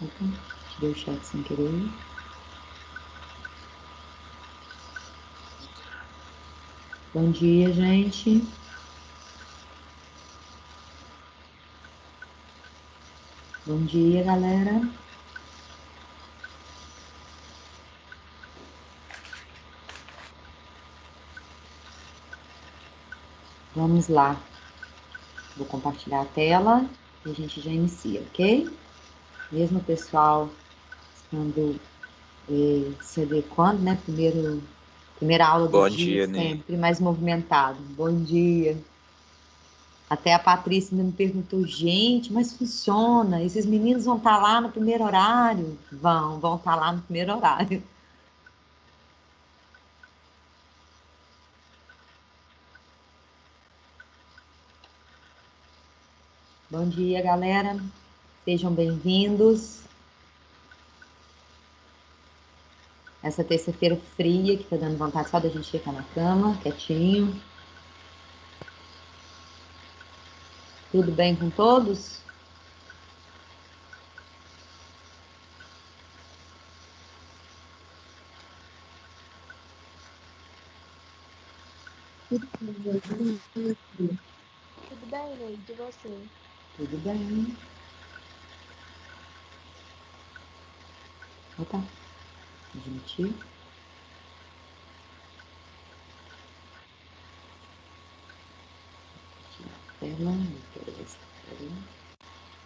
Opa, tirei o chat sem querer. Bom dia, gente. Bom dia, galera. Vamos lá. Vou compartilhar a tela e a gente já inicia, ok? Mesmo o pessoal estando se adequando, né? Primeira aula do Bom dia, dia, Ney. sempre mais movimentado. Bom dia. Até a Patrícia me perguntou, gente, mas funciona? Esses meninos vão estar lá no primeiro horário? Vão estar lá no primeiro horário. Bom dia, galera. Sejam bem-vindos. Essa terça-feira fria, que tá dando vontade só da gente ficar na cama, quietinho. Tudo bem com todos? Tudo bem, Ney? De você? Tudo bem. Opa, admitir. Tela.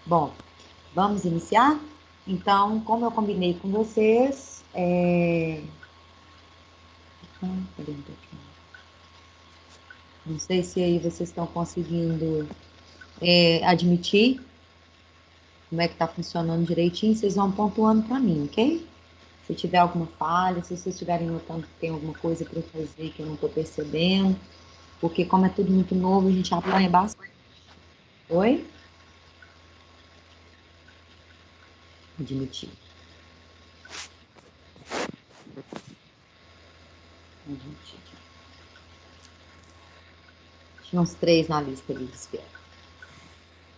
Bom, vamos iniciar? Então, como eu combinei com vocês, cadê um pouquinho? Não sei se aí vocês estão conseguindo admitir como é que está funcionando direitinho, vocês vão pontuando para mim, ok? Se tiver alguma falha, se vocês estiverem notando que tem alguma coisa para eu fazer que eu não estou percebendo, porque como é tudo muito novo, a gente apanha bastante. Oi? Admitir. Admitir. Tinha uns 3 na lista ali de espera.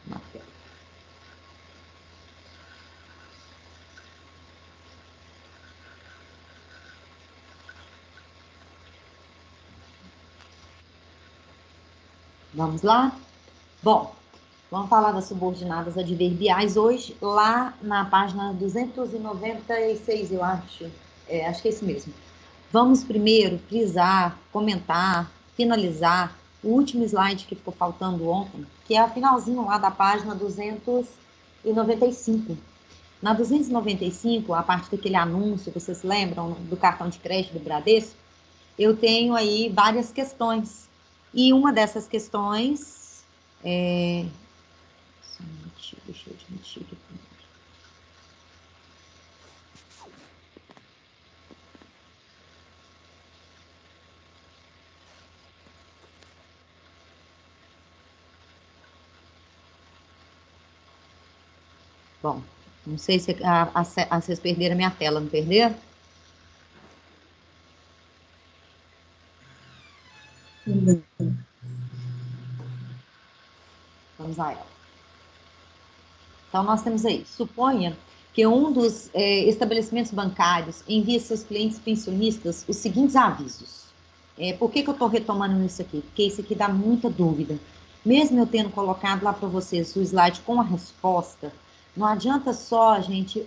Na tela. Vamos lá? Bom, vamos falar das subordinadas adverbiais hoje, lá na página 296, eu acho. Acho que é esse mesmo. Vamos primeiro frisar, comentar, finalizar o último slide que ficou faltando ontem, que é o finalzinho lá da página 295. Na 295, a parte daquele anúncio, vocês lembram, do cartão de crédito do Bradesco, eu tenho aí várias questões. E uma dessas questões deixa eu admitir aqui. Bom, não sei se vocês perderam a minha tela, não perderam? Vamos a ela. Então, nós temos aí, suponha que um dos estabelecimentos bancários envia seus clientes pensionistas os seguintes avisos. Por que eu estou retomando isso aqui? Porque isso aqui dá muita dúvida. Mesmo eu tendo colocado lá para vocês o slide com a resposta, não adianta só a gente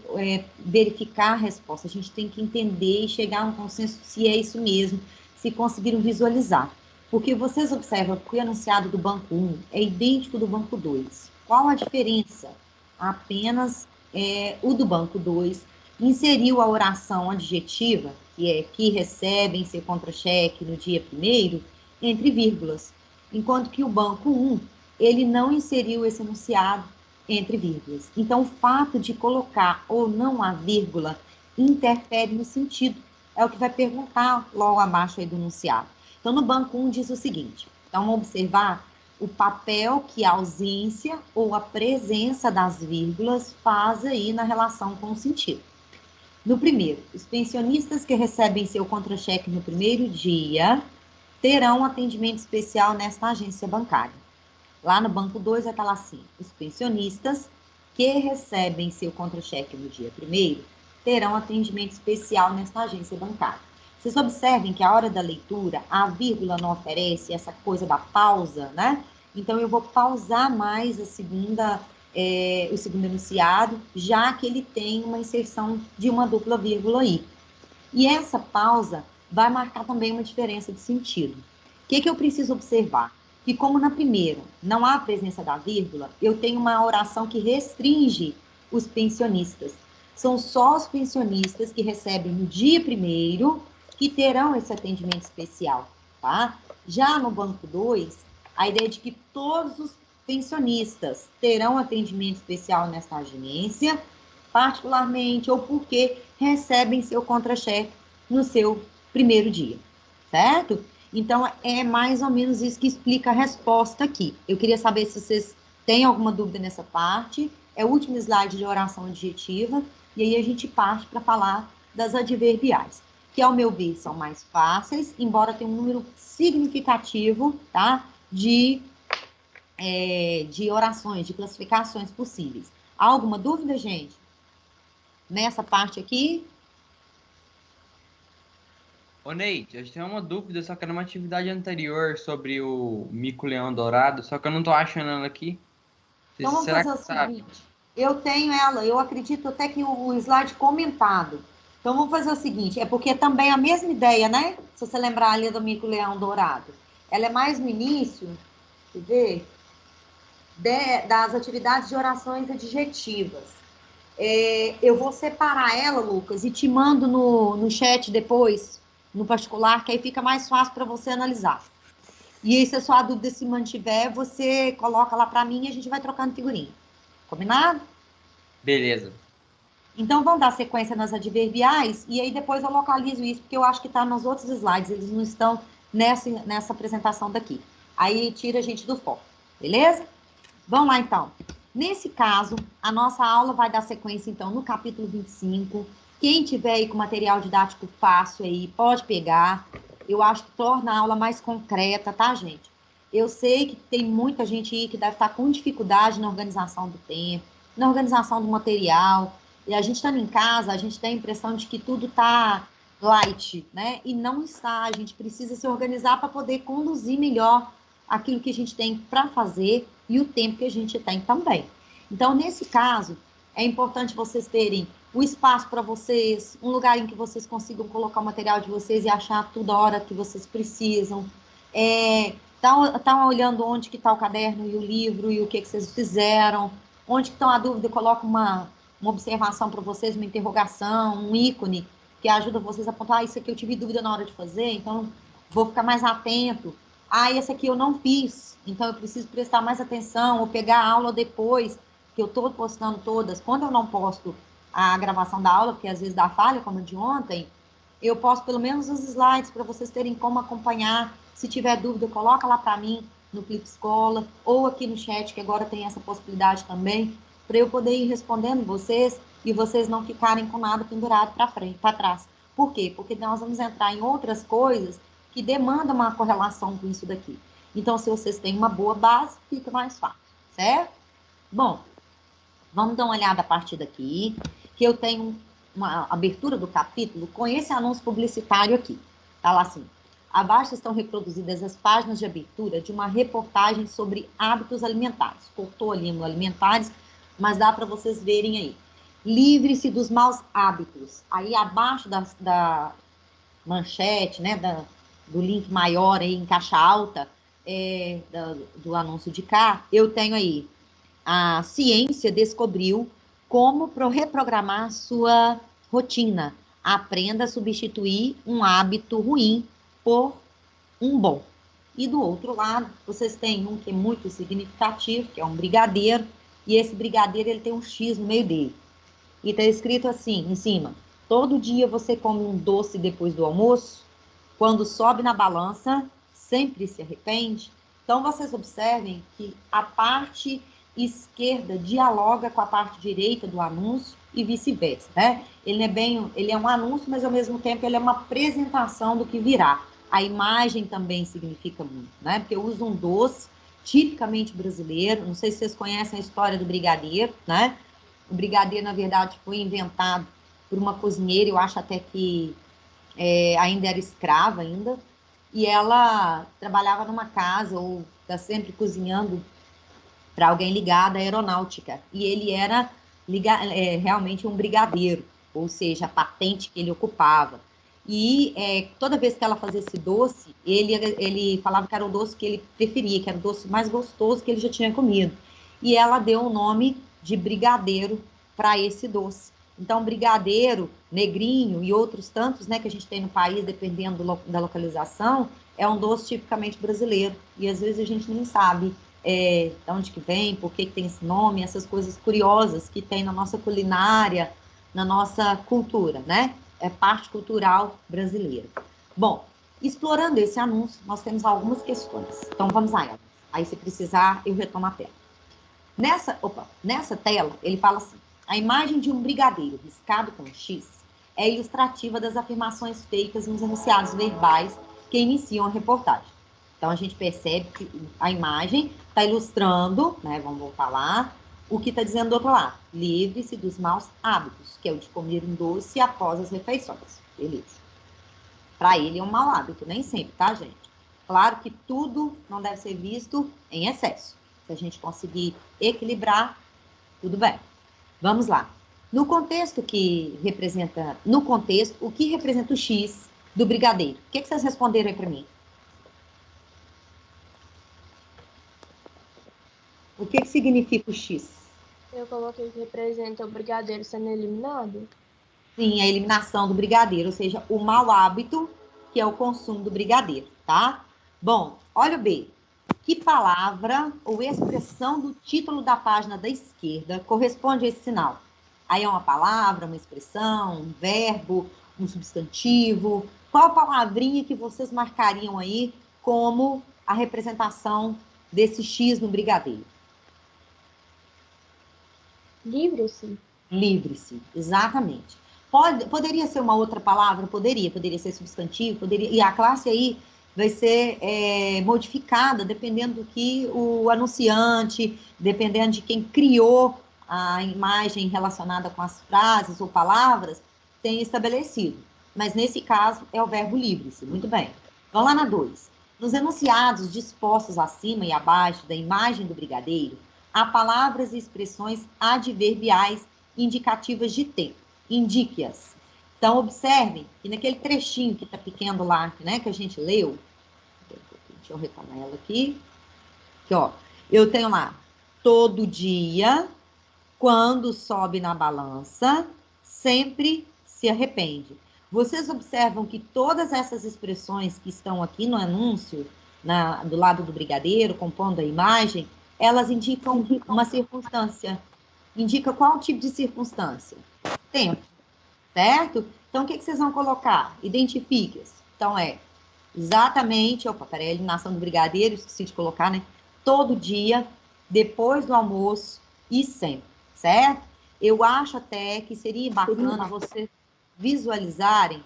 verificar a resposta, a gente tem que entender e chegar a um consenso se é isso mesmo, se conseguiram visualizar. Porque vocês observam que o enunciado do banco 1 é idêntico do banco 2. Qual a diferença? Apenas o do banco 2 inseriu a oração adjetiva, que é que recebem seu contra-cheque no dia 1º, entre vírgulas, enquanto que o banco 1, ele não inseriu esse enunciado entre vírgulas. Então, o fato de colocar ou não a vírgula interfere no sentido. É o que vai perguntar logo abaixo aí do enunciado. Então, no banco 1 diz o seguinte, então vamos observar o papel que a ausência ou a presença das vírgulas faz aí na relação com o sentido. No primeiro, os pensionistas que recebem seu contra-cheque no primeiro dia terão atendimento especial nesta agência bancária. Lá no banco 2 vai estar lá assim, os pensionistas que recebem seu contra-cheque no dia 1º terão atendimento especial nesta agência bancária. Vocês observem que a hora da leitura, a vírgula não oferece essa coisa da pausa, né? Então, eu vou pausar mais o segundo enunciado, já que ele tem uma inserção de uma dupla vírgula aí. E essa pausa vai marcar também uma diferença de sentido. O que eu preciso observar? Que como na primeira não há presença da vírgula, eu tenho uma oração que restringe os pensionistas. São só os pensionistas que recebem no dia 1º que terão esse atendimento especial, tá? Já no banco 2, a ideia de que todos os pensionistas terão atendimento especial nesta agência, particularmente ou porque recebem seu contra-cheque no seu 1º dia, certo? Então, é mais ou menos isso que explica a resposta aqui. Eu queria saber se vocês têm alguma dúvida nessa parte. É o último slide de oração adjetiva, e aí a gente parte para falar das adverbiais, que, ao meu ver, são mais fáceis, embora tenha um número significativo, tá, de orações, de classificações possíveis. Há alguma dúvida, gente? Nessa parte aqui? Ô, Neide, a gente tem uma dúvida, só que era uma atividade anterior sobre o mico-leão dourado, só que eu não tô achando ela aqui. Então, vamos Será fazer que o sabe? seguinte. Eu tenho ela, eu acredito até que o slide comentado. Então, vamos fazer o seguinte, é porque também a mesma ideia, né? Se você lembrar ali do mico-leão dourado. Ela é mais no início, quer ver? Das atividades de orações adjetivas. Eu vou separar ela, Lucas, e te mando no chat depois, no particular, que aí fica mais fácil para você analisar. E aí, se a sua dúvida se mantiver, você coloca lá para mim e a gente vai trocando figurinha. Combinado? Beleza. Então, vamos dar sequência nas adverbiais, e aí depois eu localizo isso, porque eu acho que está nos outros slides, eles não estão nessa apresentação daqui. Aí tira a gente do foco, beleza? Vamos lá, então. Nesse caso, a nossa aula vai dar sequência, então, no capítulo 25. Quem tiver aí com material didático fácil aí, pode pegar. Eu acho que torna a aula mais concreta, tá, gente? Eu sei que tem muita gente aí que deve estar com dificuldade na organização do tempo, na organização do material. E a gente estando em casa, a gente tem a impressão de que tudo tá light, né? E não está. A gente precisa se organizar para poder conduzir melhor aquilo que a gente tem para fazer e o tempo que a gente tem também. Então, nesse caso, é importante vocês terem o espaço para vocês, um lugar em que vocês consigam colocar o material de vocês e achar tudo a hora que vocês precisam. Tá olhando onde que está o caderno e o livro e o que vocês fizeram, onde que estão a dúvida, coloca uma observação para vocês, uma interrogação, um ícone, que ajuda vocês a apontar, isso aqui eu tive dúvida na hora de fazer, então vou ficar mais atento. Esse aqui eu não fiz, então eu preciso prestar mais atenção, ou pegar a aula depois, que eu estou postando todas. Quando eu não posto a gravação da aula, porque às vezes dá falha, como a de ontem, eu posto pelo menos os slides para vocês terem como acompanhar. Se tiver dúvida, coloca lá para mim no Clip Escola, ou aqui no chat, que agora tem essa possibilidade também, para eu poder ir respondendo vocês e vocês não ficarem com nada pendurado para frente, para trás. Por quê? Porque nós vamos entrar em outras coisas que demandam uma correlação com isso daqui. Então, se vocês têm uma boa base, fica mais fácil, certo? Bom, vamos dar uma olhada a partir daqui, que eu tenho uma abertura do capítulo com esse anúncio publicitário aqui. Tá lá assim: abaixo estão reproduzidas as páginas de abertura de uma reportagem sobre hábitos alimentares. Cortou ali no alimentares, mas dá para vocês verem aí. Livre-se dos maus hábitos. Aí abaixo da manchete, né, do link maior aí em caixa alta do anúncio de cá, eu tenho aí: a ciência descobriu como reprogramar sua rotina. Aprenda a substituir um hábito ruim por um bom. E do outro lado, vocês têm um que é muito significativo, que é um brigadeiro, e esse brigadeiro ele tem um X no meio dele. E está escrito assim, em cima: todo dia você come um doce depois do almoço? Quando sobe na balança, sempre se arrepende? Então, vocês observem que a parte esquerda dialoga com a parte direita do anúncio e vice-versa, né? Ele é um anúncio, mas ao mesmo tempo ele é uma apresentação do que virá. A imagem também significa muito, né? Porque eu uso um doce tipicamente brasileiro, não sei se vocês conhecem a história do brigadeiro, né? O brigadeiro, na verdade, foi inventado por uma cozinheira, eu acho até que ainda era escrava ainda, e ela trabalhava numa casa ou está sempre cozinhando para alguém ligado à aeronáutica. E ele era realmente um brigadeiro, ou seja, a patente que ele ocupava. E toda vez que ela fazia esse doce, ele falava que era o doce que ele preferia, que era o doce mais gostoso que ele já tinha comido. E ela deu o nome de brigadeiro para esse doce. Então, brigadeiro, negrinho e outros tantos, né, que a gente tem no país, dependendo da localização, é um doce tipicamente brasileiro. E às vezes a gente nem sabe de onde que vem, por que tem esse nome, essas coisas curiosas que tem na nossa culinária, na nossa cultura, né? É parte cultural brasileira. Bom, explorando esse anúncio, nós temos algumas questões. Então, vamos a elas. Aí, se precisar, eu retomo a tela. Nessa tela, ele fala assim: a imagem de um brigadeiro riscado com X é ilustrativa das afirmações feitas nos enunciados verbais que iniciam a reportagem. Então, a gente percebe que a imagem está ilustrando, né, vamos voltar lá, o que está dizendo do outro lado. Livre-se dos maus hábitos, que é o de comer um doce após as refeições. Beleza. Para ele é um mau hábito, nem sempre, tá, gente? Claro que tudo não deve ser visto em excesso. Se a gente conseguir equilibrar, tudo bem. Vamos lá. No contexto, o que representa o X do brigadeiro? O que vocês responderam aí para mim? O que significa o X? Eu coloquei que representa o brigadeiro sendo eliminado. Sim, a eliminação do brigadeiro, ou seja, o mau hábito, que é o consumo do brigadeiro, tá? Bom, olha o B. Que palavra ou expressão do título da página da esquerda corresponde a esse sinal? Aí é uma palavra, uma expressão, um verbo, um substantivo. Qual palavrinha que vocês marcariam aí como a representação desse X no brigadeiro? Livre-se. Livre-se, exatamente. Poderia ser uma outra palavra? Poderia ser substantivo, poderia. E a classe aí vai ser modificada dependendo do que o anunciante, dependendo de quem criou a imagem relacionada com as frases ou palavras, tem estabelecido. Mas nesse caso é o verbo livre-se. Muito bem. Vamos lá na 2. Nos enunciados dispostos acima e abaixo da imagem do brigadeiro, há palavras e expressões adverbiais indicativas de tempo. Indique-as. Então, observem que naquele trechinho que está pequeno lá, né, que a gente leu, deixa eu retomar ela aqui, que, ó, eu tenho lá, todo dia, quando sobe na balança, sempre se arrepende. Vocês observam que todas essas expressões que estão aqui no anúncio, do lado do brigadeiro, compondo a imagem, elas indicam uma circunstância. Indica qual tipo de circunstância? Tempo, certo? Então, o que vocês vão colocar? Identifique-as. Então, exatamente, peraí, a eliminação do brigadeiro, esqueci de colocar, né? Todo dia, depois do almoço e sempre, certo? Eu acho até que seria bacana vocês visualizarem.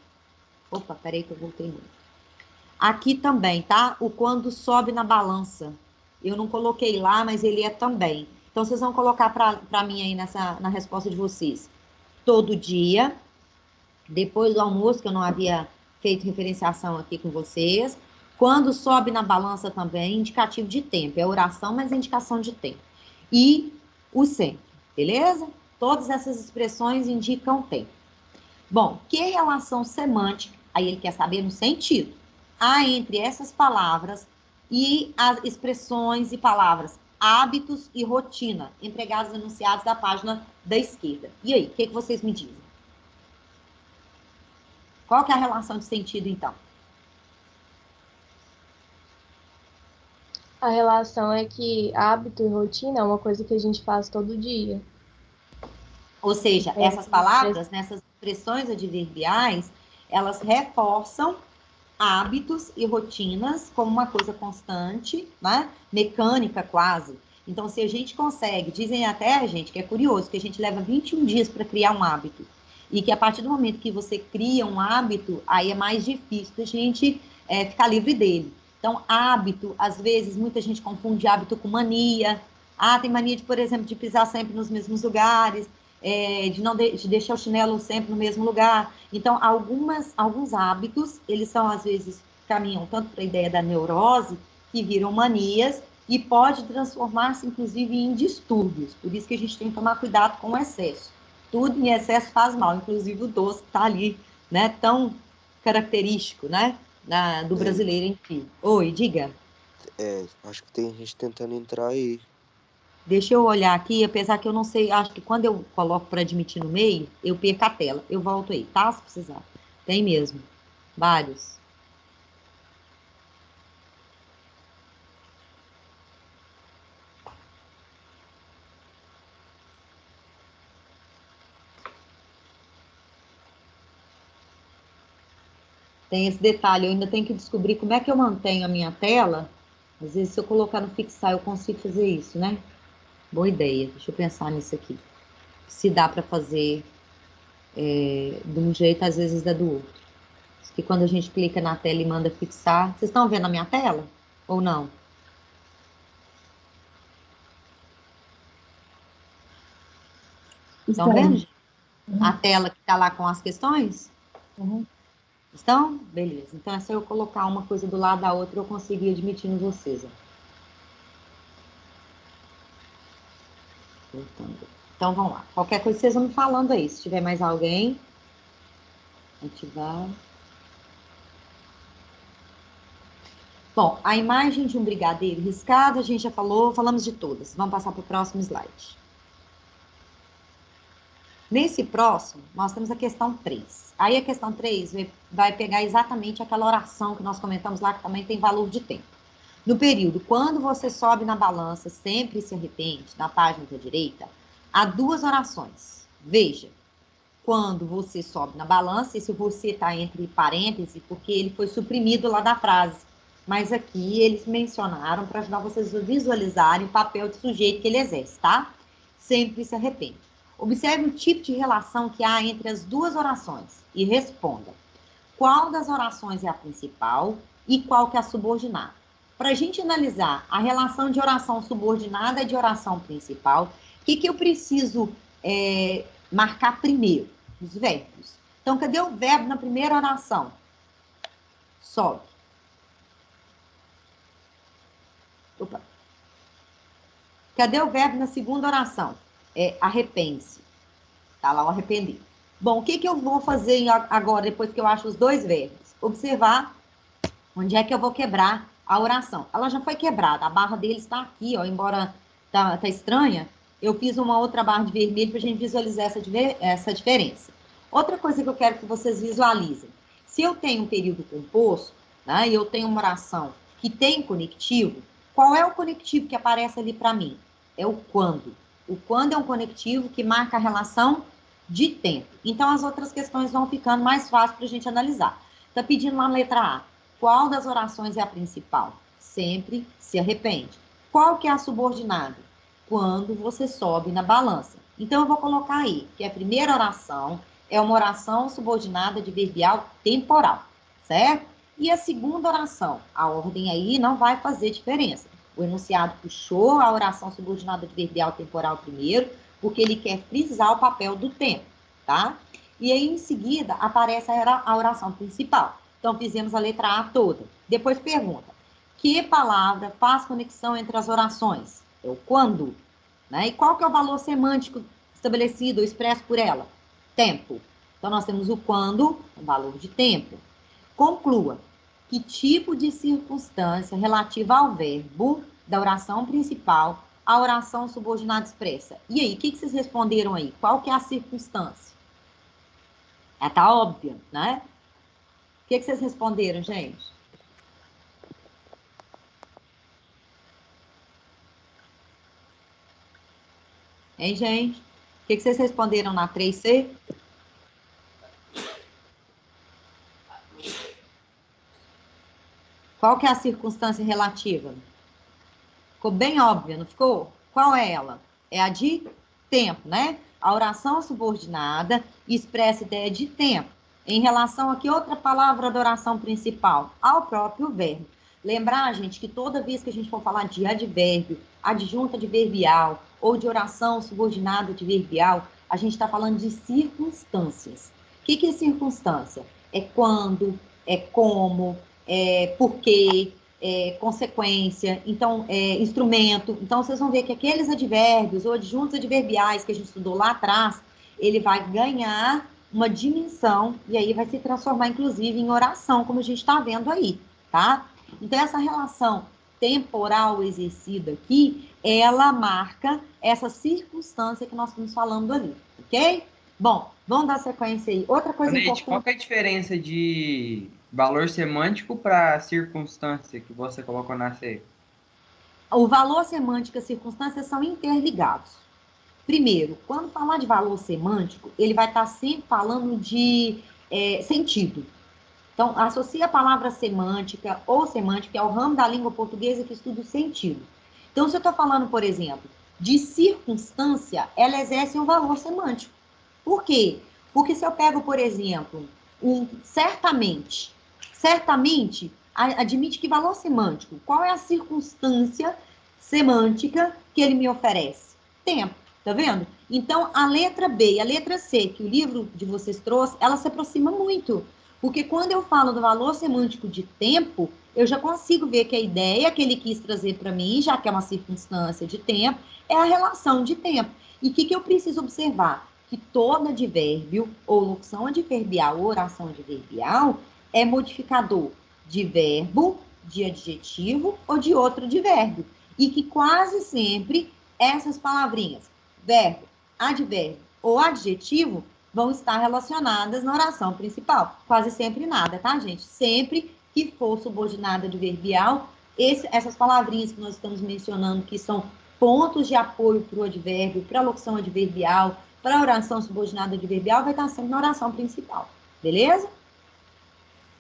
Peraí que eu voltei muito. Aqui também, tá? O quando sobe na balança. Eu não coloquei lá, mas ele é também. Então, vocês vão colocar para mim aí na resposta de vocês. Todo dia, depois do almoço, que eu não havia feito referenciação aqui com vocês. Quando sobe na balança também, indicativo de tempo. É oração, mas indicação de tempo. E o sempre, beleza? Todas essas expressões indicam tempo. Bom, que relação semântica, aí ele quer saber no sentido, há entre essas palavras e as expressões e palavras hábitos e rotina, empregados enunciados da página da esquerda. E aí, o que vocês me dizem? Qual que é a relação de sentido, então? A relação é que hábito e rotina é uma coisa que a gente faz todo dia. Ou seja, essas palavras, nessas expressões adverbiais, elas reforçam hábitos e rotinas como uma coisa constante, né? Mecânica quase. Então, se a gente consegue, dizem até, gente, que é curioso, que a gente leva 21 dias para criar um hábito. E que a partir do momento que você cria um hábito, aí é mais difícil da gente ficar livre dele. Então, hábito, às vezes, muita gente confunde hábito com mania. Ah, tem mania de, por exemplo, de pisar sempre nos mesmos lugares. de deixar o chinelo sempre no mesmo lugar. Então, alguns hábitos, eles são, às vezes, caminham tanto para a ideia da neurose, que viram manias, e pode transformar-se, inclusive, em distúrbios. Por isso que a gente tem que tomar cuidado com o excesso. Tudo em excesso faz mal, inclusive o doce que está ali, né, tão característico, né, do brasileiro em si. Oi, diga. Acho que tem gente tentando entrar aí. Deixa eu olhar aqui, apesar que eu não sei, acho que quando eu coloco para admitir no meio, eu perco a tela. Eu volto aí, tá? Se precisar. Tem mesmo. Vários. Tem esse detalhe, eu ainda tenho que descobrir como é que eu mantenho a minha tela. Às vezes, se eu colocar no fixar, eu consigo fazer isso, né? Boa ideia. Deixa eu pensar nisso aqui. Se dá para fazer de um jeito, às vezes dá do outro. Que quando a gente clica na tela e manda fixar... Vocês estão vendo a minha tela? Ou não? Estão vendo? Uhum. A tela que está lá com as questões? Uhum. Estão? Beleza. Então, é só eu colocar uma coisa do lado da outra, eu consigo ir admitindo vocês. Ó. Então, vamos lá. Qualquer coisa, vocês vão me falando aí. Se tiver mais alguém, ativar. Bom, a imagem de um brigadeiro riscado, a gente já falamos de todas. Vamos passar para o próximo slide. Nesse próximo, nós temos a questão 3. Aí a questão 3 vai pegar exatamente aquela oração que nós comentamos lá, que também tem valor de tempo. No período, quando você sobe na balança, sempre se arrepende, na página da direita, há duas orações. Veja, quando você sobe na balança, esse você está entre parênteses, porque ele foi suprimido lá da frase. Mas aqui eles mencionaram para ajudar vocês a visualizarem o papel de sujeito que ele exerce, tá? Sempre se arrepende. Observe o tipo de relação que há entre as duas orações e responda qual das orações é a principal e qual que é a subordinada. Para a gente analisar a relação de oração subordinada e de oração principal, o que eu preciso marcar primeiro? Os verbos. Então, cadê o verbo na primeira oração? Sobe. Opa. Cadê o verbo na segunda oração? Arrepende-se. Tá lá o arrepender. Bom, o que eu vou fazer agora, depois que eu acho os dois verbos? Observar onde é que eu vou quebrar a oração. Ela já foi quebrada, a barra dele está aqui, ó, embora tá estranha, eu fiz uma outra barra de vermelho para a gente visualizar essa diferença. Outra coisa que eu quero que vocês visualizem. Se eu tenho um período composto, né, e eu tenho uma oração que tem conectivo, qual é o conectivo que aparece ali para mim? É o quando. O quando é um conectivo que marca a relação de tempo. Então, as outras questões vão ficando mais fáceis para a gente analisar. Está pedindo lá na letra A. Qual das orações é a principal? Sempre se arrepende. Qual que é a subordinada? Quando você sobe na balança. Então, eu vou colocar aí que a primeira oração é uma oração subordinada de verbial temporal, certo? E a segunda oração, a ordem aí não vai fazer diferença. O enunciado puxou a oração subordinada de verbial temporal primeiro, porque ele quer frisar o papel do tempo, tá? E aí, em seguida, aparece a oração principal. Então, fizemos a letra A toda. Depois pergunta, que palavra faz conexão entre as orações? É o quando, né? E qual que é o valor semântico estabelecido ou expresso por ela? Tempo. Então, nós temos o quando, o valor de tempo. Conclua. Que tipo de circunstância relativa ao verbo da oração principal a oração subordinada expressa? E aí, o que vocês responderam aí? Qual que é a circunstância? Ela tá óbvia, né? O que vocês responderam, gente? Hein, gente? O que vocês responderam na 3C? Qual que é a circunstância relativa? Ficou bem óbvia, não ficou? Qual é ela? É a de tempo, né? A oração subordinada expressa a ideia de tempo. Em relação a que outra palavra da oração principal? Ao próprio verbo. Lembrar, gente, que toda vez que a gente for falar de advérbio, adjunta adverbial ou de oração subordinada adverbial, a gente está falando de circunstâncias. O que é circunstância? É quando, é como, é porquê, é consequência, então, é instrumento. Então, vocês vão ver que aqueles advérbios ou adjuntos adverbiais que a gente estudou lá atrás, ele vai ganhar uma dimensão e aí vai se transformar, inclusive, em oração, como a gente está vendo aí, tá? Então, essa relação temporal exercida aqui, ela marca essa circunstância que nós estamos falando ali, ok? Bom, vamos dar sequência aí. Outra coisa Neide, importante... qual que é a diferença de valor semântico para circunstância que você colocou na C? O valor semântico e a circunstância são interligados. Primeiro, quando falar de valor semântico, ele vai estar sempre falando de sentido. Então, associa a palavra semântica ou semântica ao ramo da língua portuguesa que estuda o sentido. Então, se eu estou falando, por exemplo, de circunstância, ela exerce um valor semântico. Por quê? Porque se eu pego, por exemplo, certamente admite que valor semântico. Qual é a circunstância semântica que ele me oferece? Tempo, tá vendo? Então, a letra B e a letra C, que o livro de vocês trouxe, ela se aproxima muito. Porque quando eu falo do valor semântico de tempo, eu já consigo ver que a ideia que ele quis trazer para mim, já que é uma circunstância de tempo, é a relação de tempo. E o que eu preciso observar? Que todo advérbio, ou locução adverbial, ou oração adverbial, é modificador de verbo, de adjetivo ou de outro advérbio. E que quase sempre essas palavrinhas, verbo, advérbio ou adjetivo, vão estar relacionadas na oração principal. Quase sempre nada, tá, gente? Sempre que for subordinada adverbial, essas palavrinhas que nós estamos mencionando, que são pontos de apoio para o advérbio, para a locução adverbial, para a oração subordinada adverbial, vai estar sempre na oração principal. Beleza?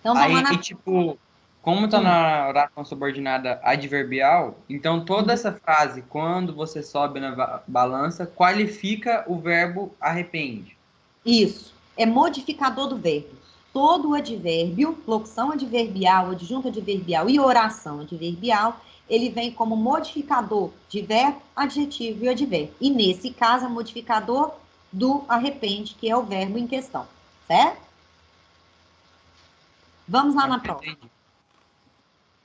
Então, vamos lá na... tipo, como está na oração subordinada adverbial, então toda essa frase, quando você sobe na balança, qualifica o verbo arrepende. Isso. É modificador do verbo. Todo o advérbio, locução adverbial, adjunto adverbial e oração adverbial, ele vem como modificador de verbo, adjetivo e advérbio. E nesse caso, é modificador do arrepende, que é o verbo em questão. Certo? Vamos lá na prova.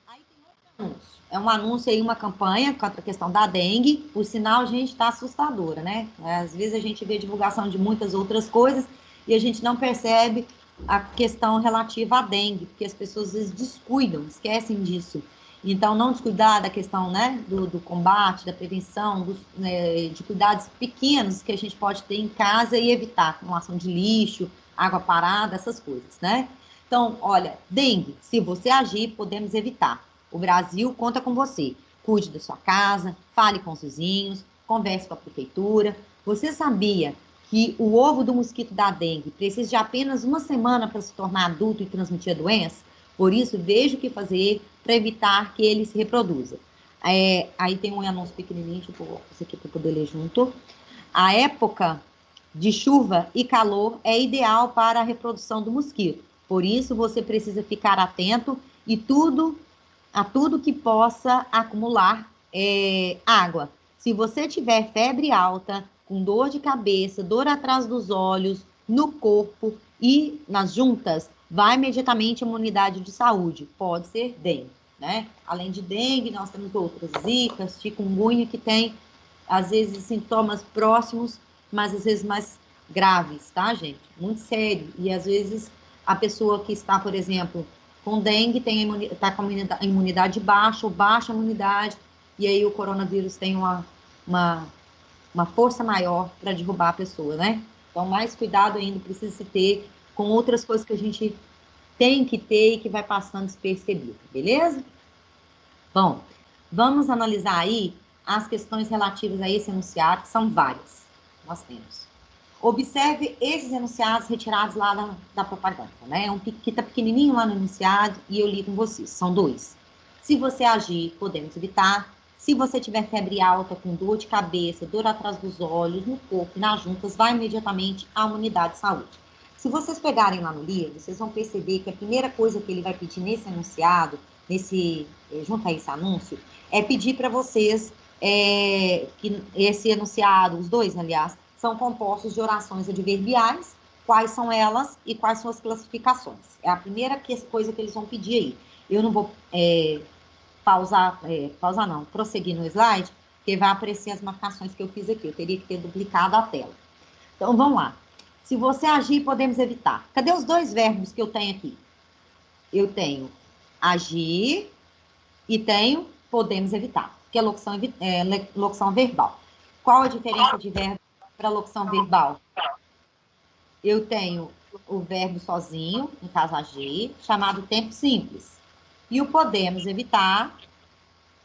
Aí tem outro anúncio. É um anúncio aí, uma campanha contra a questão da dengue. Por sinal, gente, está assustadora, né? Às vezes a gente vê divulgação de muitas outras coisas e a gente não percebe a questão relativa à dengue, porque as pessoas às vezes descuidam, esquecem disso. Então, não descuidar da questão, né, do combate, da prevenção, de cuidados pequenos que a gente pode ter em casa e evitar, acumulação de lixo, água parada, essas coisas, né? Então, olha, dengue, se você agir, podemos evitar. O Brasil conta com você. Cuide da sua casa, fale com os vizinhos, converse com a prefeitura. Você sabia que o ovo do mosquito da dengue precisa de apenas uma semana para se tornar adulto e transmitir a doença? Por isso, veja o que fazer para evitar que ele se reproduza. Aí tem um anúncio pequenininho, tipo, isso aqui para poder ler junto. A época de chuva e calor é ideal para a reprodução do mosquito. Por isso, você precisa ficar atento a tudo que possa acumular água. Se você tiver febre alta, com dor de cabeça, dor atrás dos olhos, no corpo e nas juntas, vai imediatamente a uma unidade de saúde. Pode ser dengue, né? Além de dengue, nós temos outras zicas, chikungunya, que tem, às vezes, sintomas próximos, mas às vezes mais graves, tá, gente? Muito sério. E às vezes a pessoa que está, por exemplo, com dengue está com a imunidade baixa ou baixa imunidade, e aí o coronavírus tem uma força maior para derrubar a pessoa, né? Então, mais cuidado ainda precisa se ter com outras coisas que a gente tem que ter e que vai passando despercebido, beleza? Bom, vamos analisar aí as questões relativas a esse enunciado, que são várias. Nós temos. Observe esses enunciados retirados lá da propaganda, né? É um que está pequenininho lá no enunciado e eu li com vocês. São 2. Se você agir, podemos evitar. Se você tiver febre alta, com dor de cabeça, dor atrás dos olhos, no corpo e nas juntas, vá imediatamente à unidade de saúde. Se vocês pegarem lá no livro, vocês vão perceber que a primeira coisa que ele vai pedir nesse enunciado, junto a esse anúncio, é pedir para vocês que esse enunciado, os dois, aliás, são compostos de orações adverbiais, quais são elas e quais são as classificações. É a primeira coisa que eles vão pedir aí. Eu não vou prosseguir no slide, porque vai aparecer as marcações que eu fiz aqui. Eu teria que ter duplicado a tela. Então, vamos lá. Se você agir, podemos evitar. Cadê os dois verbos que eu tenho aqui? Eu tenho agir e tenho podemos evitar, que é locução verbal. Qual a diferença de verbo para locução verbal? Eu tenho o verbo sozinho, no caso agir, chamado tempo simples. E o podemos evitar,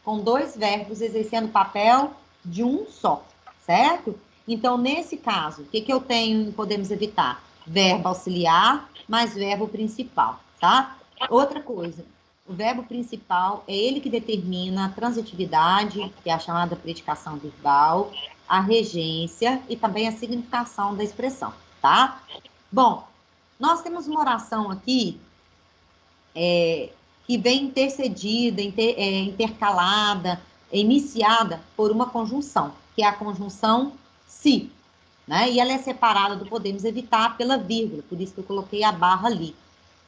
com dois verbos exercendo o papel de um só, certo? Então, nesse caso, o que eu tenho em podemos evitar? Verbo auxiliar mais verbo principal, tá? Outra coisa, o verbo principal é ele que determina a transitividade, que é a chamada predicação verbal, a regência e também a significação da expressão, tá? Bom, nós temos uma oração aqui que vem intercedida, intercalada, iniciada por uma conjunção, que é a conjunção se, né? E ela é separada do podemos evitar pela vírgula, por isso que eu coloquei a barra ali.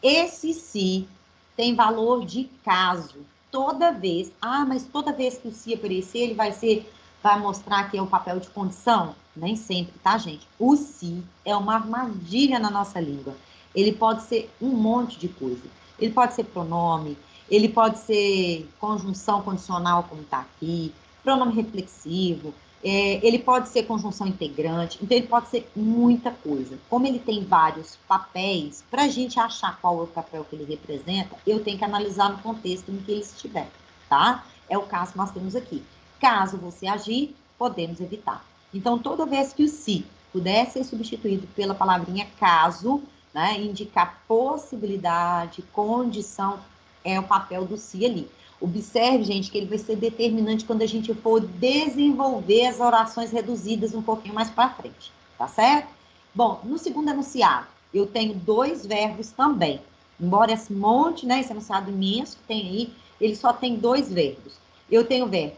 Esse se tem valor de caso. Toda vez, mas toda vez que o se aparecer, ele vai mostrar que é o papel de condição? Nem sempre, tá, gente? O se é uma armadilha na nossa língua. Ele pode ser um monte de coisa. Ele pode ser pronome, ele pode ser conjunção condicional, como está aqui, pronome reflexivo, ele pode ser conjunção integrante, então ele pode ser muita coisa. Como ele tem vários papéis, para a gente achar qual é o papel que ele representa, eu tenho que analisar no contexto em que ele estiver, tá? É o caso que nós temos aqui. Caso você agir, podemos evitar. Então, toda vez que o se puder ser substituído pela palavrinha caso, né, indicar possibilidade, condição, é o papel do se ali. Observe, gente, que ele vai ser determinante quando a gente for desenvolver as orações reduzidas um pouquinho mais para frente, tá certo? Bom, no segundo enunciado, eu tenho dois verbos também. Embora esse monte, né, esse enunciado imenso que tem aí, ele só tem dois verbos. Eu tenho o verbo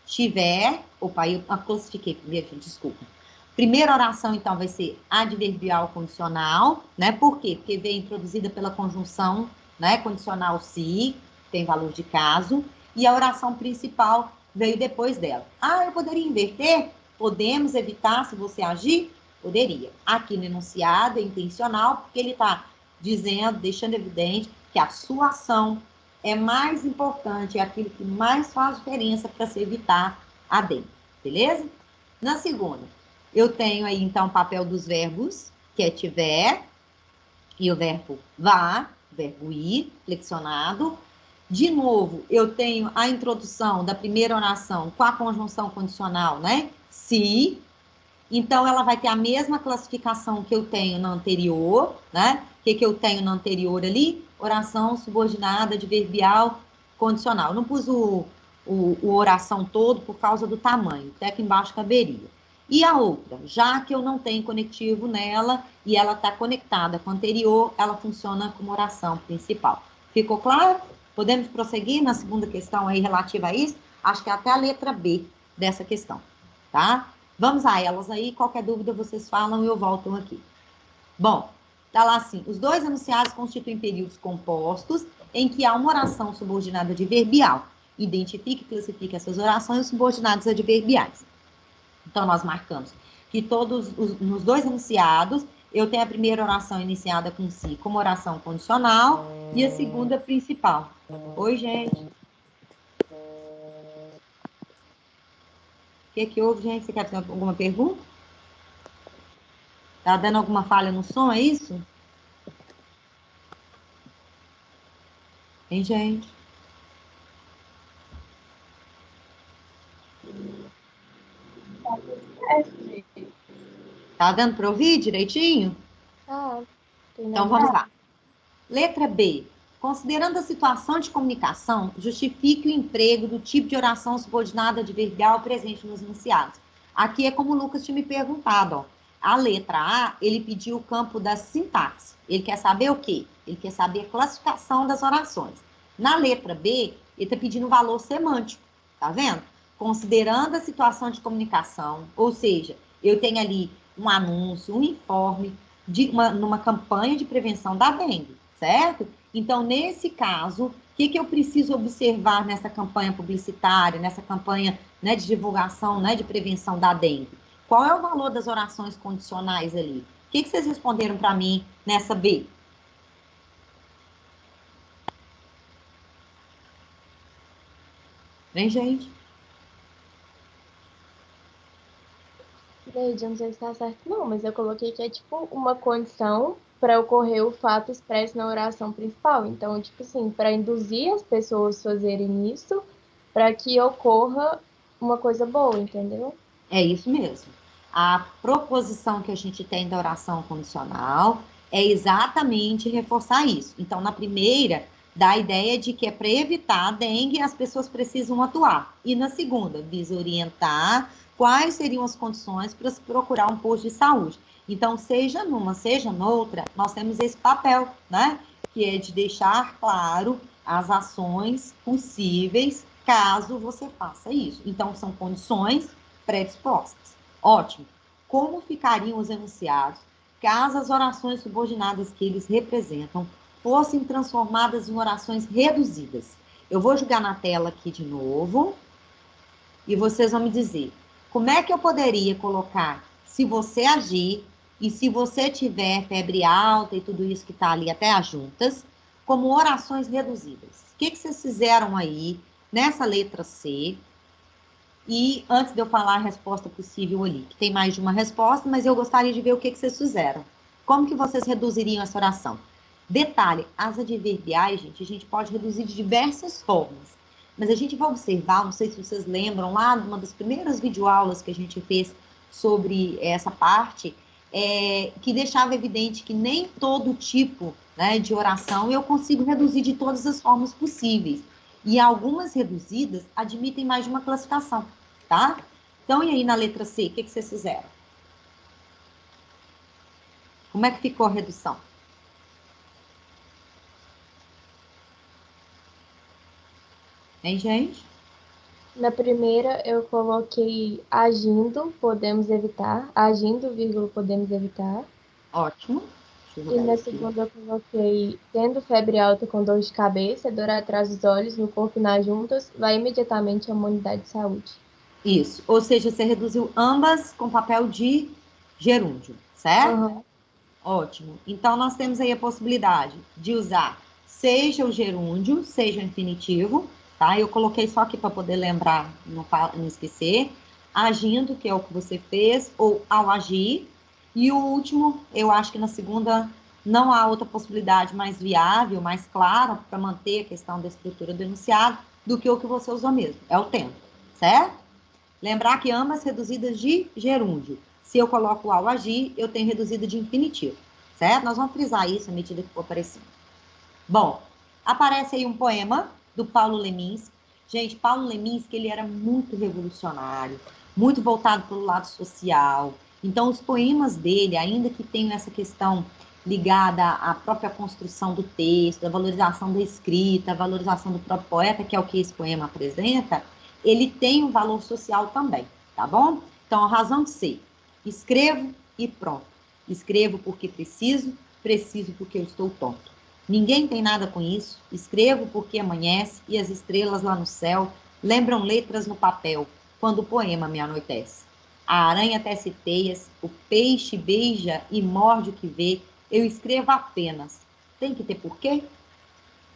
tiver, eu classifiquei primeiro, desculpa. Primeira oração, então, vai ser adverbial condicional, né? Por quê? Porque veio introduzida pela conjunção, né, condicional se, tem valor de caso, e a oração principal veio depois dela. Eu poderia inverter? Podemos evitar se você agir? Poderia. Aqui no enunciado é intencional, porque ele está dizendo, deixando evidente que a sua ação é mais importante, é aquilo que mais faz diferença para se evitar adentro, beleza? Na segunda, eu tenho aí, então, o papel dos verbos, que é tiver, e o verbo vá, o verbo ir, flexionado. De novo, eu tenho a introdução da primeira oração com a conjunção condicional, né? Se. Então, ela vai ter a mesma classificação que eu tenho na anterior, né? O que eu tenho na anterior ali? Oração subordinada, adverbial, condicional. Eu não pus o oração todo por causa do tamanho, até aqui embaixo caberia. E a outra, já que eu não tenho conectivo nela e ela está conectada com a anterior, ela funciona como oração principal. Ficou claro? Podemos prosseguir na segunda questão aí relativa a isso? Acho que é até a letra B dessa questão, tá? Vamos a elas aí, qualquer dúvida vocês falam e eu volto aqui. Bom, tá lá assim, os dois enunciados constituem períodos compostos em que há uma oração subordinada adverbial. Identifique e classifique essas orações subordinadas adverbiais. Então, nós marcamos que nos dois enunciados, eu tenho a primeira oração iniciada com si como oração condicional e a segunda principal. Oi, gente. O que houve, gente? Você quer fazer alguma pergunta? Tá dando alguma falha no som, é isso? Hein, gente? Tá dando para ouvir direitinho? Então, vamos lá. Letra B. Considerando a situação de comunicação, justifique o emprego do tipo de oração subordinada adverbial presente nos enunciados. Aqui é como o Lucas tinha me perguntado, ó. A letra A, ele pediu o campo da sintaxe. Ele quer saber o quê? Ele quer saber a classificação das orações. Na letra B, ele está pedindo o valor semântico, tá vendo? Considerando a situação de comunicação, ou seja, eu tenho ali um anúncio, um informe numa campanha de prevenção da dengue, certo? Então, nesse caso, o que eu preciso observar nessa campanha publicitária, nessa campanha, né, de divulgação, né, de prevenção da dengue? Qual é o valor das orações condicionais ali? O que vocês responderam para mim nessa B? Vem, gente. Leide, eu não sei se tá certo não, mas eu coloquei que é tipo uma condição para ocorrer o fato expresso na oração principal. Então, tipo assim, para induzir as pessoas a fazerem isso, para que ocorra uma coisa boa, entendeu? É isso mesmo. A proposição que a gente tem da oração condicional é exatamente reforçar isso. Então, na primeira, dá a ideia de que é para evitar a dengue, as pessoas precisam atuar. E na segunda, visa orientar quais seriam as condições para se procurar um posto de saúde. Então, seja numa, seja noutra, nós temos esse papel, né? Que é de deixar claro as ações possíveis caso você faça isso. Então, são condições predispostas. Ótimo. Como ficariam os enunciados caso as orações subordinadas que eles representam fossem transformadas em orações reduzidas? Eu vou jogar na tela aqui de novo e vocês vão me dizer como é que eu poderia colocar se você agir e se você tiver febre alta e tudo isso que está ali até as juntas, como orações reduzidas. O que vocês fizeram aí nessa letra C? E antes de eu falar a resposta possível ali, que tem mais de uma resposta, mas eu gostaria de ver o que vocês fizeram. Como que vocês reduziriam essa oração? Detalhe, as adverbiais, gente, a gente pode reduzir de diversas formas. Mas a gente vai observar, não sei se vocês lembram, lá numa das primeiras videoaulas que a gente fez sobre essa parte, que deixava evidente que nem todo tipo, né, de oração eu consigo reduzir de todas as formas possíveis. E algumas reduzidas admitem mais de uma classificação, tá? Então, e aí na letra C, o que vocês fizeram? Como é que ficou a redução? Hein, gente? Na primeira, eu coloquei agindo, podemos evitar. Agindo, vírgula, podemos evitar. Ótimo. Deixa eu E jogar na aqui. segunda, eu coloquei tendo febre alta com dor de cabeça, dor atrás dos olhos, no corpo e nas juntas, vai imediatamente a uma unidade de saúde. Isso. Ou seja, você reduziu ambas com papel de gerúndio, certo? Uhum. Ótimo. Então, nós temos aí a possibilidade de usar seja o gerúndio, seja o infinitivo, tá? Eu coloquei só aqui para poder lembrar, não esquecer. Agindo, que é o que você fez, ou ao agir. E o último, eu acho que na segunda não há outra possibilidade mais viável, mais clara, para manter a questão da estrutura do enunciado, do que o que você usou mesmo. É o tendo, certo? Lembrar que ambas reduzidas de gerúndio. Se eu coloco o ao agir, eu tenho reduzida de infinitivo, certo? Nós vamos frisar isso à medida que for aparecendo. Bom, aparece aí um poema do Paulo Leminski. Gente, Paulo Leminski, ele era muito revolucionário, muito voltado pelo lado social. Então, os poemas dele, ainda que tenham essa questão ligada à própria construção do texto, à valorização da escrita, à valorização do próprio poeta, que é o que esse poema apresenta, ele tem um valor social também, tá bom? Então, a razão de ser, escrevo e pronto. Escrevo porque preciso, preciso porque eu estou tonto. Ninguém tem nada com isso. Escrevo porque amanhece e as estrelas lá no céu lembram letras no papel quando o poema me anoitece. A aranha tece teias, o peixe beija e morde o que vê. Eu escrevo apenas. Tem que ter porquê?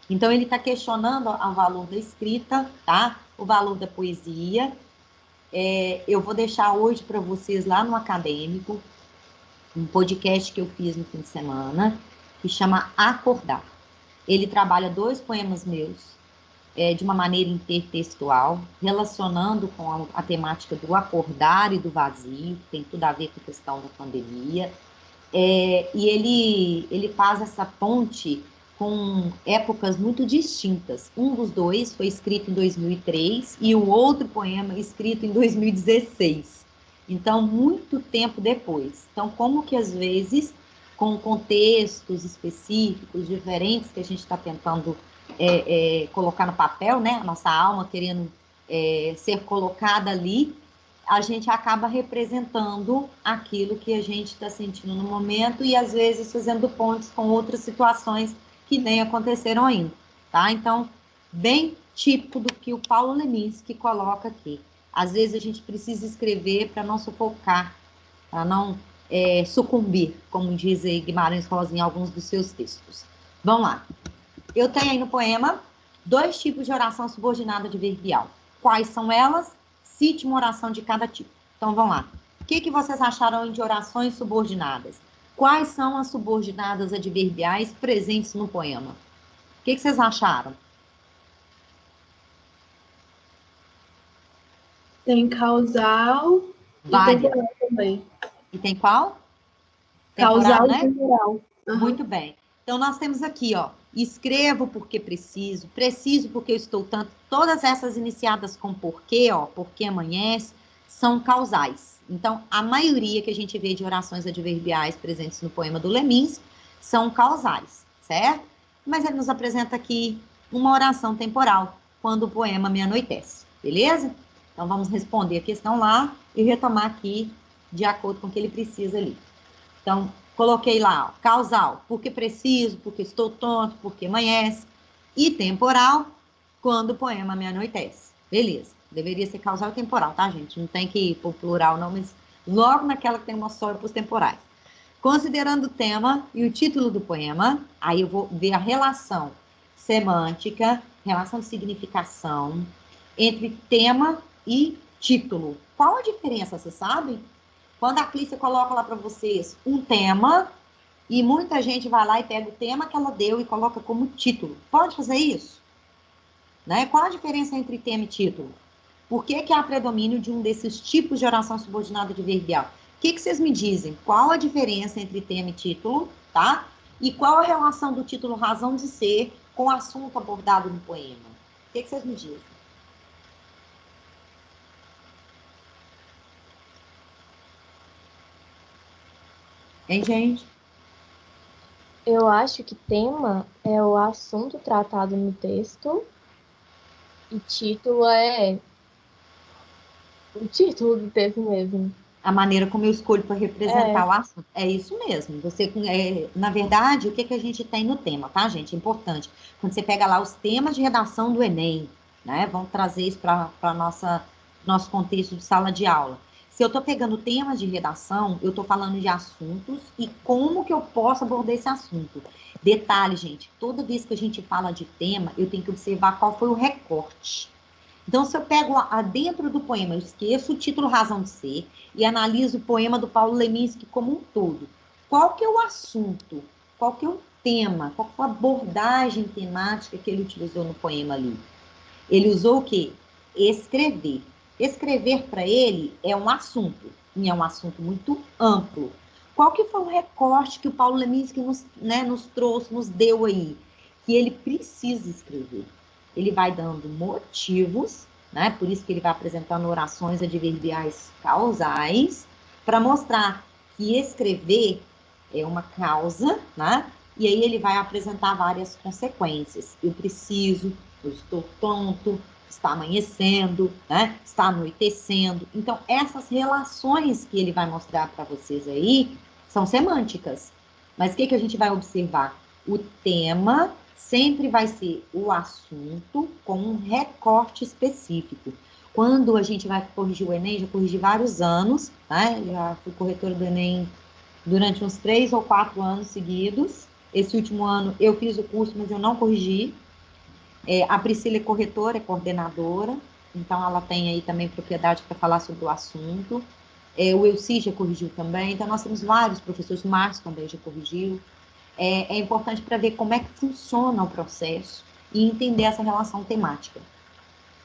Então, ele está questionando o valor da escrita, tá? O valor da poesia. Eu vou deixar hoje para vocês lá no Acadêmico um podcast que eu fiz no fim de semana, que chama Acordar. Ele trabalha 2 poemas meus, de uma maneira intertextual, relacionando com a temática do acordar e do vazio, que tem tudo a ver com a questão da pandemia. E ele faz essa ponte com épocas muito distintas. Um dos 2 foi escrito em 2003 e o outro poema escrito em 2016. Então, muito tempo depois. Então, como que às vezes, com contextos específicos, diferentes, que a gente está tentando colocar no papel, né? A nossa alma querendo ser colocada ali, a gente acaba representando aquilo que a gente está sentindo no momento e, às vezes, fazendo pontes com outras situações que nem aconteceram ainda, tá? Então, bem típico do que o Paulo Leminski coloca aqui. Às vezes, a gente precisa escrever para não sufocar, para não sucumbir, como diz aí Guimarães Rosa em alguns dos seus textos. Vamos lá. Eu tenho aí no poema 2 tipos de oração subordinada adverbial. Quais são elas? Cite uma oração de cada tipo. Então, vamos lá. O que vocês acharam de orações subordinadas? Quais são as subordinadas adverbiais presentes no poema? O que vocês acharam? Tem causal Várias. e temporal também. E tem qual? Causal, Temporal, né? E temporal. Uhum. Muito bem. Então, nós temos aqui, ó, escrevo porque preciso, preciso porque eu estou tanto. Todas essas iniciadas com porquê, ó, porque amanhece, são causais. Então, a maioria que a gente vê de orações adverbiais presentes no poema do Leminski são causais, certo? Mas ele nos apresenta aqui uma oração temporal, quando o poema me anoitece, beleza? Então, vamos responder a questão lá e retomar aqui de acordo com o que ele precisa ali. Então, coloquei lá, ó, causal, porque preciso, porque estou tonto, porque amanhece. E temporal, quando o poema me anoitece. Beleza. Deveria ser causal e temporal, tá, gente? Não tem que ir pro plural, não, mas logo naquela que tem uma só para os temporais. Considerando o tema e o título do poema, aí eu vou ver a relação semântica, relação de significação entre tema e título. Qual a diferença, vocês sabem? Quando a Clícia coloca lá para vocês um tema, e muita gente vai lá e pega o tema que ela deu e coloca como título. Pode fazer isso? Né? Qual a diferença entre tema e título? Por que há predomínio de um desses tipos de oração subordinada adverbial? O que vocês me dizem? Qual a diferença entre tema e título, tá? E qual a relação do título razão de ser com o assunto abordado no poema? O que vocês me dizem? Hein, gente? Eu acho que tema é o assunto tratado no texto e título é o título do texto mesmo. A maneira como eu escolho para representar o assunto. É isso mesmo. Você, na verdade, o que a gente tem no tema, tá, gente? É importante. Quando você pega lá os temas de redação do Enem, né? Vamos trazer isso para nosso contexto de sala de aula. Se eu estou pegando temas de redação, eu estou falando de assuntos e como que eu posso abordar esse assunto. Detalhe, gente, toda vez que a gente fala de tema, eu tenho que observar qual foi o recorte. Então, se eu pego dentro do poema, eu esqueço o título razão de ser e analiso o poema do Paulo Leminski como um todo. Qual que é o assunto? Qual que é o tema? Qual que foi a abordagem temática que ele utilizou no poema ali? Ele usou o quê? Escrever. Escrever para ele é um assunto, e é um assunto muito amplo. Qual que foi o recorte que o Paulo Leminski nos trouxe, nos deu aí? Que ele precisa escrever. Ele vai dando motivos, né? Por isso que ele vai apresentando orações adverbiais causais, para mostrar que escrever é uma causa, né? E aí ele vai apresentar várias consequências. Eu preciso, eu estou tonto, está amanhecendo, né? Está anoitecendo. Então, essas relações que ele vai mostrar para vocês aí são semânticas. Mas o que a gente vai observar? O tema sempre vai ser o assunto com um recorte específico. Quando a gente vai corrigir o Enem, já corrigi vários anos, né? Já fui corretora do Enem durante uns 3 ou 4 anos seguidos. Esse último ano eu fiz o curso, mas eu não corrigi. A Priscila é corretora, é coordenadora, então ela tem aí também propriedade para falar sobre o assunto. O Elci já corrigiu também, então nós temos vários professores, o Márcio também já corrigiu. É importante para ver como é que funciona o processo e entender essa relação temática.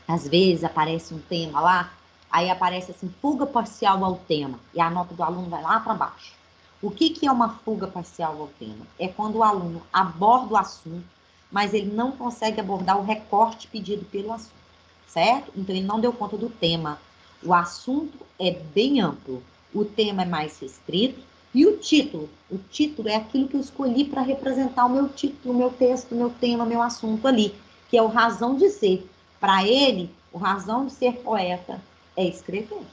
Às vezes aparece um tema lá, aí aparece assim, fuga parcial ao tema, e a nota do aluno vai lá para baixo. O que é uma fuga parcial ao tema? É quando o aluno aborda o assunto, mas ele não consegue abordar o recorte pedido pelo assunto, certo? Então, ele não deu conta do tema. O assunto é bem amplo, o tema é mais restrito, e o título é aquilo que eu escolhi para representar o meu título, o meu texto, o meu tema, o meu assunto ali, que é o razão de ser. Para ele, o razão de ser poeta é escrever.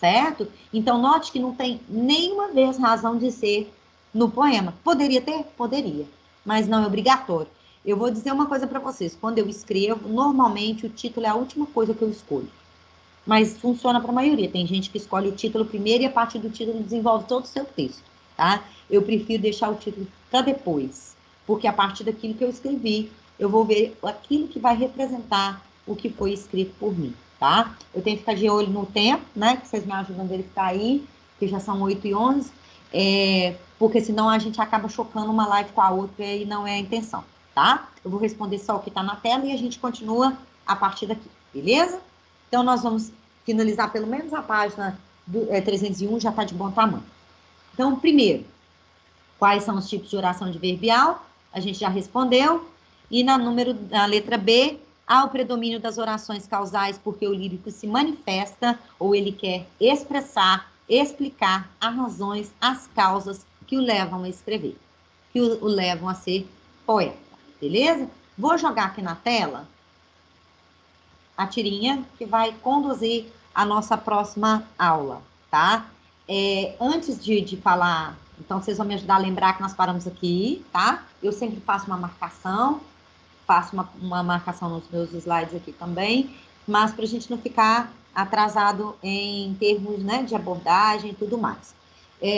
certo? Então, note que não tem nenhuma vez razão de ser no poema. Poderia ter? Poderia, mas não é obrigatório. Eu vou dizer uma coisa para vocês. Quando eu escrevo, normalmente o título é a última coisa que eu escolho. Mas funciona para a maioria. Tem gente que escolhe o título primeiro e a partir do título desenvolve todo o seu texto, tá? Eu prefiro deixar o título para depois, porque a partir daquilo que eu escrevi, eu vou ver aquilo que vai representar o que foi escrito por mim, tá? Eu tenho que ficar de olho no tempo, né? Que vocês me ajudam a verificar aí, que já são 8h11, porque senão a gente acaba chocando uma live com a outra e não é a intenção, tá? Eu vou responder só o que está na tela e a gente continua a partir daqui, beleza? Então, nós vamos finalizar pelo menos a página 301, já está de bom tamanho. Então, primeiro, quais são os tipos de oração adverbial? A gente já respondeu. E na letra B, há o predomínio das orações causais, porque o lírico se manifesta, ou ele quer expressar, explicar as razões, as causas que o levam a escrever, que o levam a ser poeta, beleza? Vou jogar aqui na tela a tirinha que vai conduzir a nossa próxima aula, tá? Antes de falar, então vocês vão me ajudar a lembrar que nós paramos aqui, tá? Eu sempre faço uma marcação, faço uma marcação nos meus slides aqui também, mas para a gente não ficar atrasado em termos, né, de abordagem e tudo mais.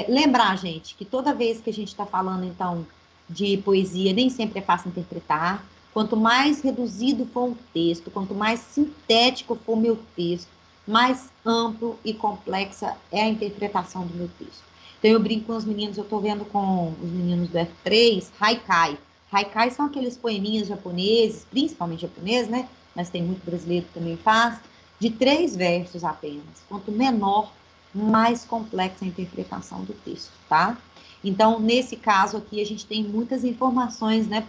Lembrar, gente, que toda vez que a gente está falando, então, de poesia, nem sempre é fácil interpretar. Quanto mais reduzido for um texto, quanto mais sintético for o meu texto, mais amplo e complexa é a interpretação do meu texto. Então, eu brinco com os meninos, eu estou vendo com os meninos do F3, haikai. Haikai são aqueles poeminhas japoneses, principalmente japoneses, né? Mas tem muito brasileiro que também faz, de 3 versos apenas. Quanto menor, mais complexa a interpretação do texto, tá? Então, nesse caso aqui, a gente tem muitas informações, né?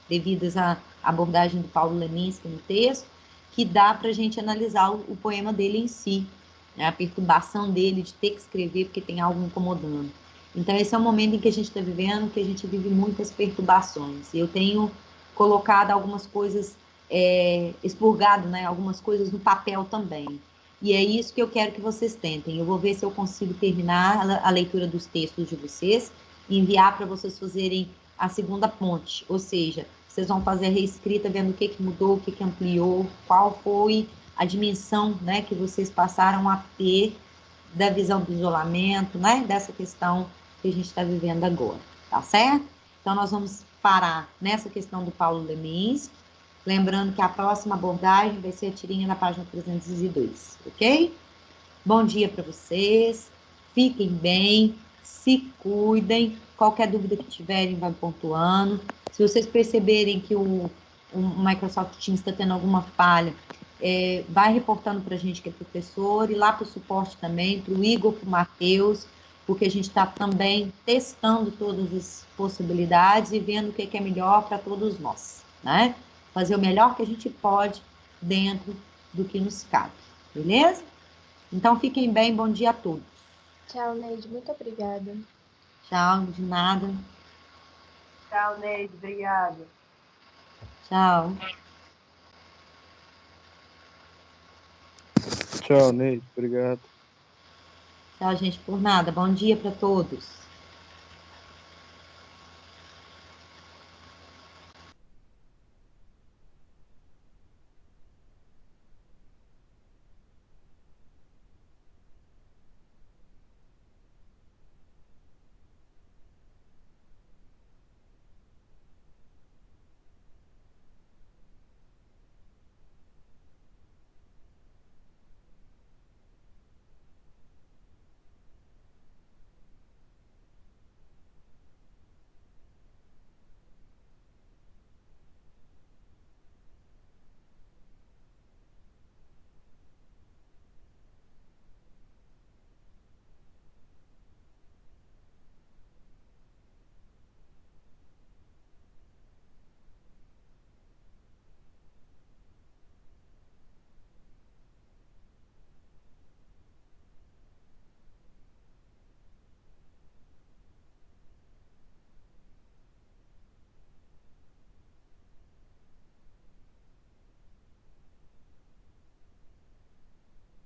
Devidas à abordagem do Paulo Leminski no texto, que dá para a gente analisar o poema dele em si, né? A perturbação dele de ter que escrever porque tem algo incomodando. Então, esse é o momento em que a gente está vivendo, que a gente vive muitas perturbações. Eu tenho colocado algumas coisas, expurgado, né, algumas coisas no papel também. E é isso que eu quero que vocês tentem. Eu vou ver se eu consigo terminar a leitura dos textos de vocês e enviar para vocês fazerem a segunda ponte, ou seja, vocês vão fazer a reescrita vendo o que mudou, o que ampliou, qual foi a dimensão, né, que vocês passaram a ter da visão do isolamento, né, dessa questão que a gente está vivendo agora, tá certo? Então, nós vamos parar nessa questão do Paulo Leminski, lembrando que a próxima abordagem vai ser a tirinha na página 302, ok? Bom dia para vocês, fiquem bem, se cuidem, qualquer dúvida que tiverem, vai pontuando. Se vocês perceberem que o Microsoft Teams está tendo alguma falha, vai reportando para a gente que é professor, e lá para o suporte também, para o Igor, para o Matheus, porque a gente está também testando todas as possibilidades e vendo o que é melhor para todos nós, né? Fazer o melhor que a gente pode dentro do que nos cabe, beleza? Então, fiquem bem, bom dia a todos. Tchau, Neide, muito obrigada. Tchau, de nada. Tchau, Neide, obrigada. Tchau. Tchau, Neide. Obrigado. Tchau, gente, por nada. Bom dia para todos.